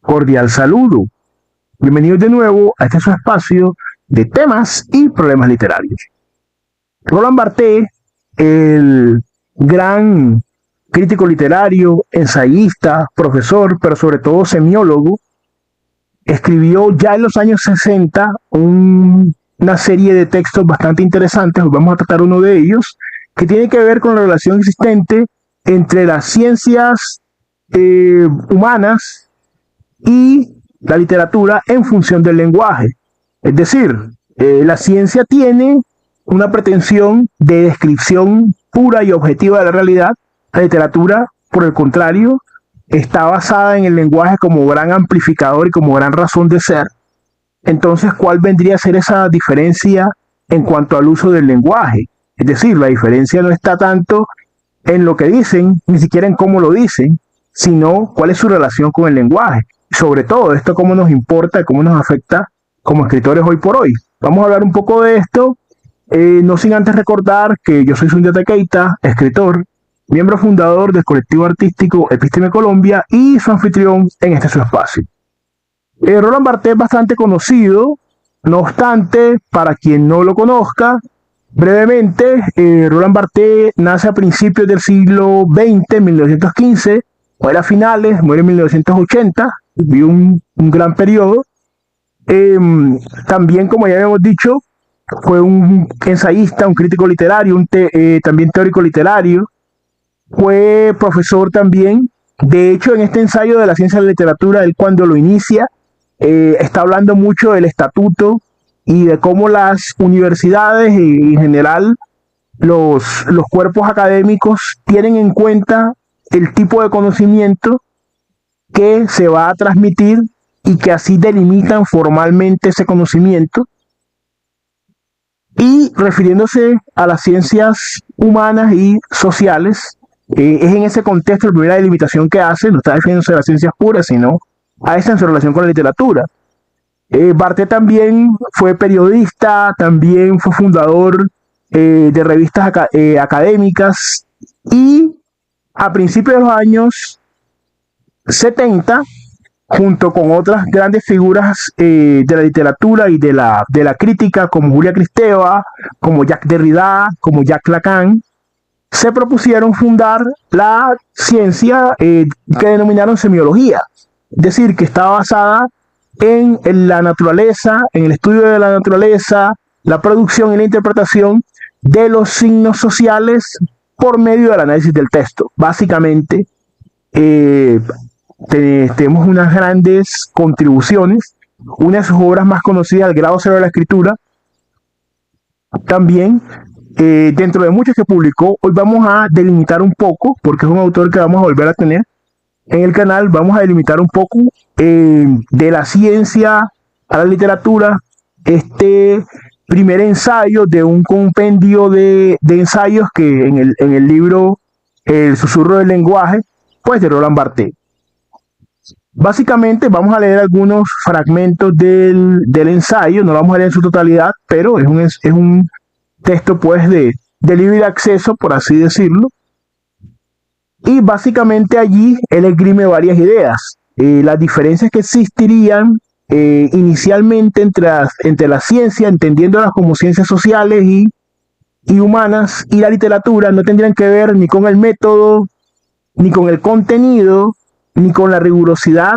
Cordial saludo. Bienvenidos de nuevo a este su espacio de temas y problemas literarios. Roland Barthes, el gran crítico literario, ensayista, profesor, pero sobre todo semiólogo, escribió ya en los años 60 una serie de textos bastante interesantes. Hoy vamos a tratar uno de ellos, que tiene que ver con la relación existente entre las ciencias humanas y la literatura en función del lenguaje. Es decir, la ciencia tiene una pretensión de descripción pura y objetiva de la realidad. La literatura, por el contrario, está basada en el lenguaje como gran amplificador y como gran razón de ser. Entonces, ¿cuál vendría a ser esa diferencia en cuanto al uso del lenguaje? Es decir, la diferencia no está tanto en lo que dicen, ni siquiera en cómo lo dicen, sino cuál es su relación con el lenguaje. Sobre todo, esto cómo nos importa, cómo nos afecta como escritores hoy por hoy. Vamos a hablar un poco de esto, no sin antes recordar que yo soy Sundiata Keita, escritor, miembro fundador del colectivo artístico Episteme Colombia y su anfitrión en este su espacio. Roland Barthes es bastante conocido, no obstante, para quien no lo conozca, brevemente, Roland Barthes nace a principios del siglo XX, 1915, muere a finales, muere en 1980, vivió un gran periodo. También, como ya habíamos dicho, fue un ensayista, un crítico literario, también teórico literario, fue profesor también. De hecho, en este ensayo de la ciencia de la literatura, él cuando lo inicia, está hablando mucho del estatuto y de cómo las universidades y en general los cuerpos académicos tienen en cuenta el tipo de conocimiento que se va a transmitir y que así delimitan formalmente ese conocimiento. Y refiriéndose a las ciencias humanas y sociales, es en ese contexto la primera delimitación que hace, no está refiriéndose a las ciencias puras, sino a esa en su relación con la literatura. Barthes también fue periodista, también fue fundador de revistas académicas y a principios de los años 70, junto con otras grandes figuras de la literatura y de la crítica, como Julia Kristeva, como Jacques Derrida, como Jacques Lacan, se propusieron fundar la ciencia que denominaron semiología, es decir, que está basada en la naturaleza, en el estudio de la naturaleza, la producción y la interpretación de los signos sociales por medio del análisis del texto. Básicamente, tenemos unas grandes contribuciones. Una de sus obras más conocidas, El grado cero de la escritura, también, dentro de muchas que publicó. Hoy vamos a delimitar un poco, porque es un autor que vamos a volver a tener en el canal. Vamos a delimitar un poco de la ciencia a la literatura, este primer ensayo de un compendio de ensayos que en el libro El susurro del lenguaje, pues de Roland Barthes. Básicamente vamos a leer algunos fragmentos del ensayo, no lo vamos a leer en su totalidad, pero es un texto pues de libre acceso, por así decirlo. Y básicamente allí él esgrime varias ideas. Las diferencias que existirían inicialmente entre la ciencia, entendiéndolas como ciencias sociales y humanas, y la literatura, no tendrían que ver ni con el método, ni con el contenido, ni con la rigurosidad,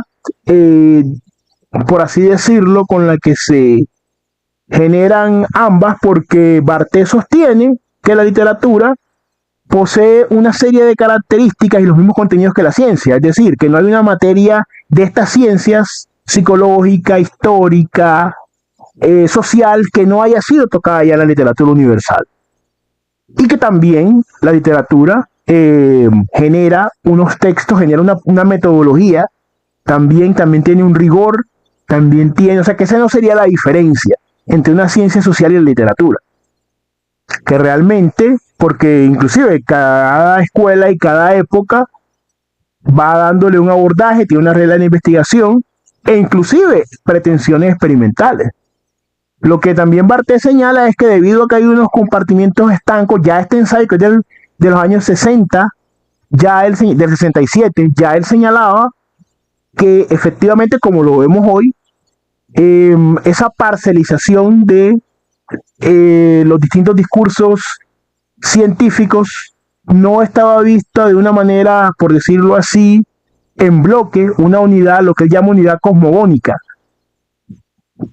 por así decirlo, con la que se generan ambas, porque Barthes sostiene que la literatura posee una serie de características y los mismos contenidos que la ciencia, es decir, que no hay una materia de estas ciencias psicológica, histórica, social, que no haya sido tocada ya en la literatura universal. Y que también la literatura genera unos textos, genera una metodología, también tiene un rigor, también tiene, o sea que esa no sería la diferencia entre una ciencia social y la literatura. Que realmente, porque inclusive cada escuela y cada época va dándole un abordaje, tiene una regla de investigación e inclusive pretensiones experimentales. Lo que también Barthes señala es que debido a que hay unos compartimientos estancos, ya este ensayo que es de los años 60, del 67, ya él señalaba que efectivamente, como lo vemos hoy, esa parcelización de los distintos discursos científicos no estaba vista de una manera, por decirlo así, en bloque, una unidad, lo que él llama unidad cosmogónica,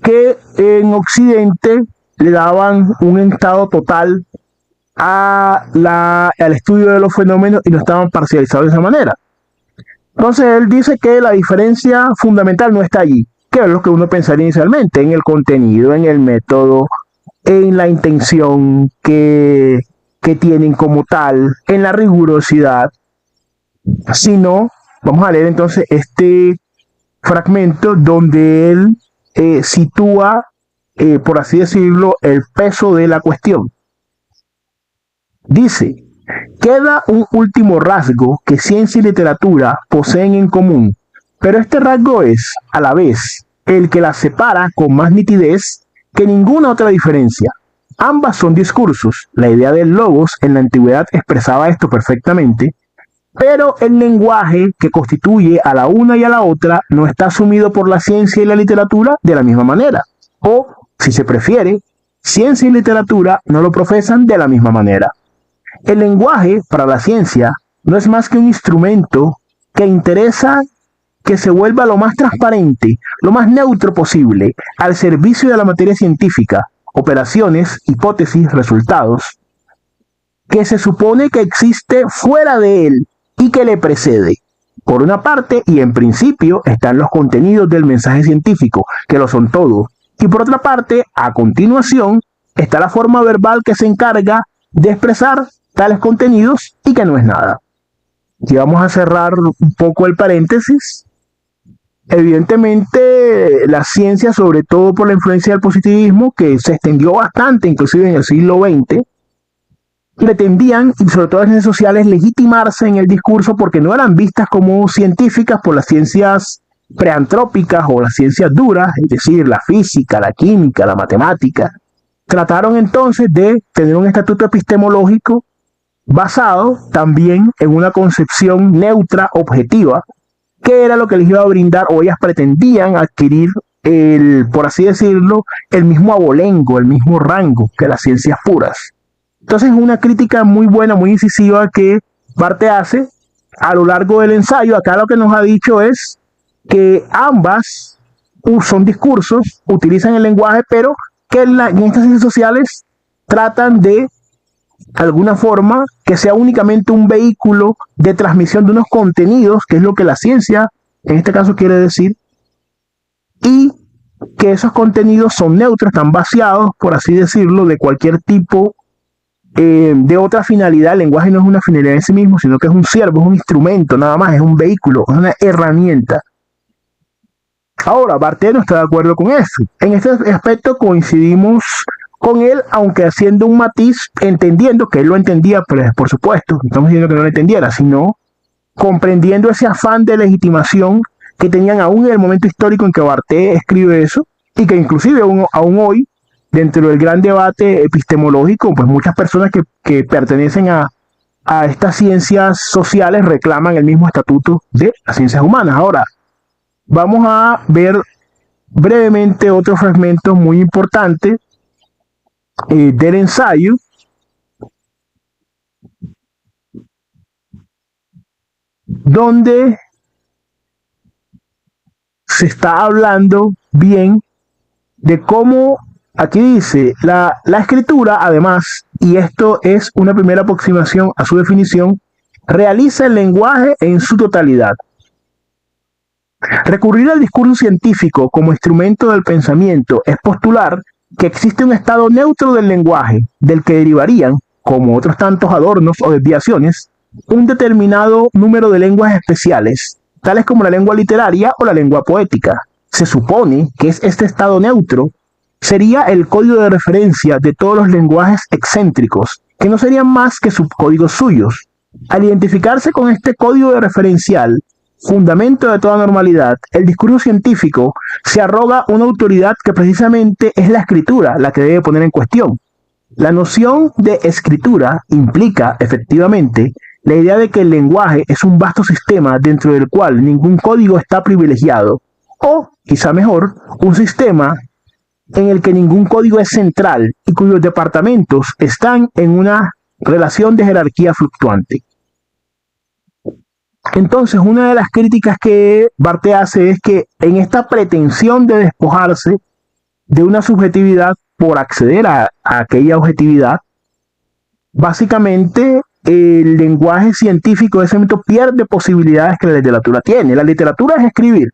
que en Occidente le daban un estado total al estudio de los fenómenos y no estaban parcializados de esa manera. Entonces él dice que la diferencia fundamental no está allí, que es lo que uno pensaría inicialmente, en el contenido, en el método, en la intención que tienen como tal, en la rigurosidad, sino, vamos a leer entonces este fragmento donde él sitúa, por así decirlo, el peso de la cuestión. Dice, queda un último rasgo que ciencia y literatura poseen en común, pero este rasgo es, a la vez, el que las separa con más nitidez que ninguna otra diferencia. Ambas son discursos. La idea del logos en la antigüedad expresaba esto perfectamente, pero el lenguaje que constituye a la una y a la otra no está asumido por la ciencia y la literatura de la misma manera. O, si se prefiere, ciencia y literatura no lo profesan de la misma manera. El lenguaje, para la ciencia, no es más que un instrumento que interesa que se vuelva lo más transparente, lo más neutro posible, al servicio de la materia científica, operaciones, hipótesis, resultados, que se supone que existe fuera de él y que le precede. Por una parte, y en principio, están los contenidos del mensaje científico, que lo son todo. Y por otra parte, a continuación, está la forma verbal que se encarga de expresar tales contenidos y que no es nada. Y vamos a cerrar un poco el paréntesis. Evidentemente, la ciencia, sobre todo por la influencia del positivismo, que se extendió bastante, inclusive en el siglo XX, pretendían, y sobre todo las ciencias sociales, legitimarse en el discurso porque no eran vistas como científicas por las ciencias preantrópicas o las ciencias duras, es decir, la física, la química, la matemática. Trataron entonces de tener un estatuto epistemológico basado también en una concepción neutra, objetiva, que era lo que les iba a brindar, o ellas pretendían adquirir, por así decirlo, el mismo abolengo, el mismo rango que las ciencias puras. Entonces es una crítica muy buena, muy incisiva que Barthes hace a lo largo del ensayo. Acá lo que nos ha dicho es que ambas son discursos, utilizan el lenguaje, pero que en estas ciencias sociales tratan de alguna forma que sea únicamente un vehículo de transmisión de unos contenidos, que es lo que la ciencia en este caso quiere decir, y que esos contenidos son neutros, están vaciados, por así decirlo, de cualquier tipo de otra finalidad. El lenguaje no es una finalidad en sí mismo, sino que es un siervo, es un instrumento, nada más, es un vehículo, es una herramienta. Ahora, Barthes no está de acuerdo con eso. En este aspecto coincidimos con él, aunque haciendo un matiz, entendiendo que él lo entendía, pero por supuesto, no estamos diciendo que no lo entendiera, sino comprendiendo ese afán de legitimación que tenían aún en el momento histórico en que Barthes escribe eso, y que inclusive aún hoy, dentro del gran debate epistemológico, pues muchas personas que pertenecen a estas ciencias sociales reclaman el mismo estatuto de las ciencias humanas. Ahora, vamos a ver brevemente otro fragmento muy importante del ensayo, donde se está hablando bien de cómo, aquí dice, la escritura, además, y esto es una primera aproximación a su definición, realiza el lenguaje en su totalidad. Recurrir al discurso científico como instrumento del pensamiento es postular que existe un estado neutro del lenguaje, del que derivarían, como otros tantos adornos o desviaciones, un determinado número de lenguas especiales, tales como la lengua literaria o la lengua poética. Se supone que este estado neutro sería el código de referencia de todos los lenguajes excéntricos, que no serían más que subcódigos suyos. Al identificarse con este código de referencial, fundamento de toda normalidad, el discurso científico se arroga una autoridad que precisamente es la escritura la que debe poner en cuestión. La noción de escritura implica, efectivamente, la idea de que el lenguaje es un vasto sistema dentro del cual ningún código está privilegiado, o, quizá mejor, un sistema en el que ningún código es central y cuyos departamentos están en una relación de jerarquía fluctuante. Entonces, una de las críticas que Barthes hace es que en esta pretensión de despojarse de una subjetividad por acceder a aquella objetividad, básicamente el lenguaje científico de ese momento pierde posibilidades que la literatura tiene. La literatura es escribir.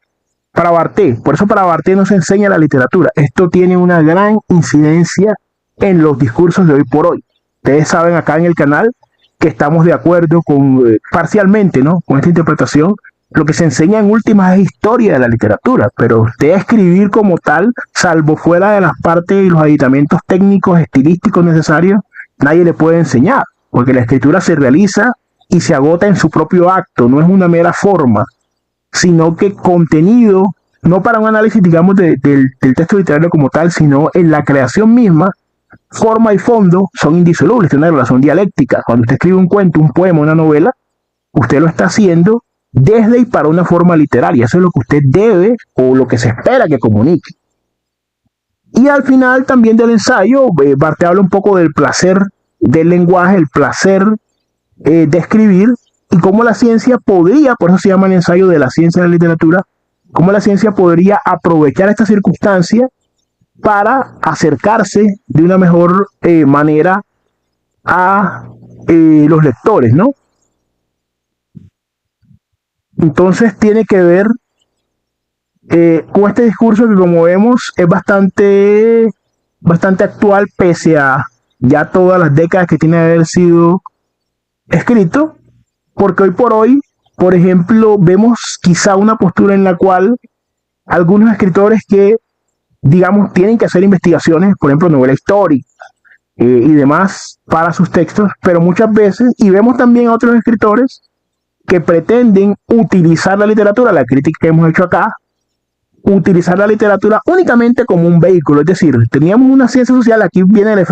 Para Barthes, por eso para Barthes no se enseña la literatura. Esto tiene una gran incidencia en los discursos de hoy por hoy. Ustedes saben acá en el canal que estamos de acuerdo con, parcialmente, ¿no?, con esta interpretación. Lo que se enseña en últimas es historia de la literatura, pero usted escribir como tal, salvo fuera de las partes y los aditamentos técnicos, estilísticos necesarios, nadie le puede enseñar, porque la escritura se realiza y se agota en su propio acto, no es una mera forma, sino que contenido, no para un análisis, digamos, del texto literario como tal, sino en la creación misma, forma y fondo son indisolubles, tienen una relación dialéctica. Cuando usted escribe un cuento, un poema, una novela, usted lo está haciendo desde y para una forma literaria. Eso es lo que usted debe o lo que se espera que comunique. Y al final también del ensayo, Barthes habla un poco del placer del lenguaje, el placer de escribir, y cómo la ciencia podría, por eso se llama el ensayo de la ciencia de la literatura, cómo la ciencia podría aprovechar esta circunstancia para acercarse de una mejor manera a los lectores, ¿no? Entonces tiene que ver con este discurso que, como vemos, es bastante actual, pese a ya todas las décadas que tiene que haber sido escrito, porque hoy por hoy, por ejemplo, vemos quizá una postura en la cual algunos escritores que, digamos, tienen que hacer investigaciones, por ejemplo, novela histórica y demás para sus textos, pero muchas veces, y vemos también a otros escritores que pretenden utilizar la literatura, la crítica que hemos hecho acá, utilizar la literatura únicamente como un vehículo. Es decir, teníamos una ciencia social, aquí viene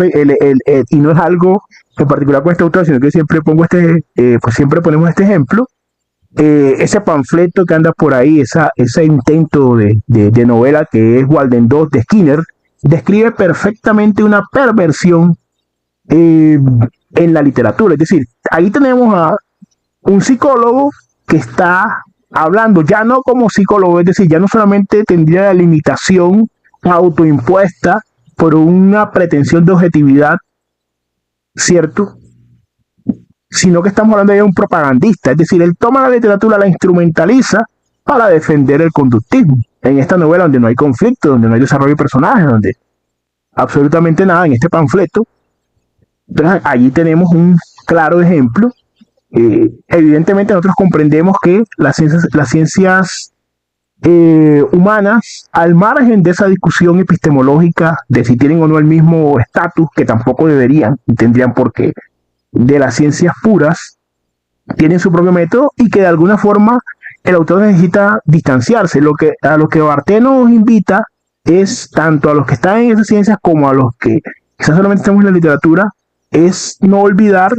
y no es algo en particular con este autor, sino que siempre pongo pues siempre ponemos este ejemplo, ese panfleto que anda por ahí, ese intento de novela que es Walden 2 de Skinner, describe perfectamente una perversión en la literatura. Es decir, ahí tenemos a un psicólogo que está hablando ya no como psicólogo, es decir, ya no solamente tendría la limitación autoimpuesta por una pretensión de objetividad, ¿cierto?, sino que estamos hablando de un propagandista, es decir, él toma la literatura, la instrumentaliza para defender el conductismo. En esta novela donde no hay conflicto, donde no hay desarrollo de personajes, donde absolutamente nada, en este panfleto, entonces allí tenemos un claro ejemplo. Evidentemente nosotros comprendemos que las ciencias humanas, al margen de esa discusión epistemológica de si tienen o no el mismo estatus, que tampoco deberían y tendrían por qué, de las ciencias puras, tienen su propio método y que de alguna forma el autor necesita distanciarse. A lo que Barthes nos invita es, tanto a los que están en esas ciencias como a los que quizás solamente estamos en la literatura, es no olvidar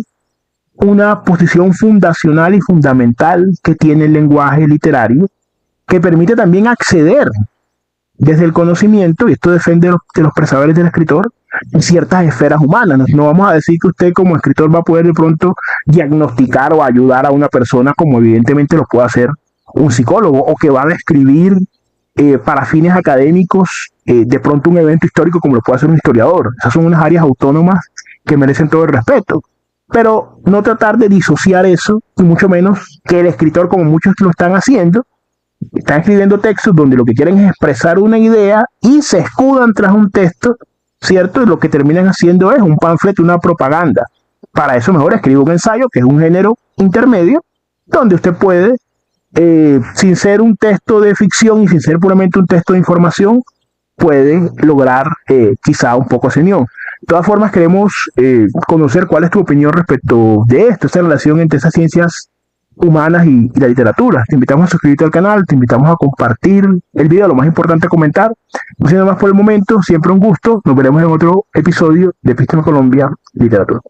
una posición fundacional y fundamental que tiene el lenguaje literario, que permite también acceder desde el conocimiento, y esto depende de los presaberes del escritor, en ciertas esferas humanas. No vamos a decir que usted como escritor va a poder de pronto diagnosticar o ayudar a una persona como evidentemente lo puede hacer un psicólogo, o que va a describir para fines académicos de pronto un evento histórico como lo puede hacer un historiador. Esas son unas áreas autónomas que merecen todo el respeto. Pero no tratar de disociar eso, y mucho menos que el escritor, como muchos lo están haciendo, están escribiendo textos donde lo que quieren es expresar una idea y se escudan tras un texto, ¿cierto? Y lo que terminan haciendo es un panfleto, una propaganda. Para eso mejor escribo un ensayo, que es un género intermedio, donde usted puede, sin ser un texto de ficción y sin ser puramente un texto de información, puede lograr quizá un poco esa unión. De todas formas, queremos conocer cuál es tu opinión respecto de esto, esta relación entre esas ciencias humanas y la literatura. Te invitamos a suscribirte al canal, te invitamos a compartir el video, lo más importante, comentar. No siendo más por el momento, siempre un gusto. Nos veremos en otro episodio de Episteme Colombia Literatura.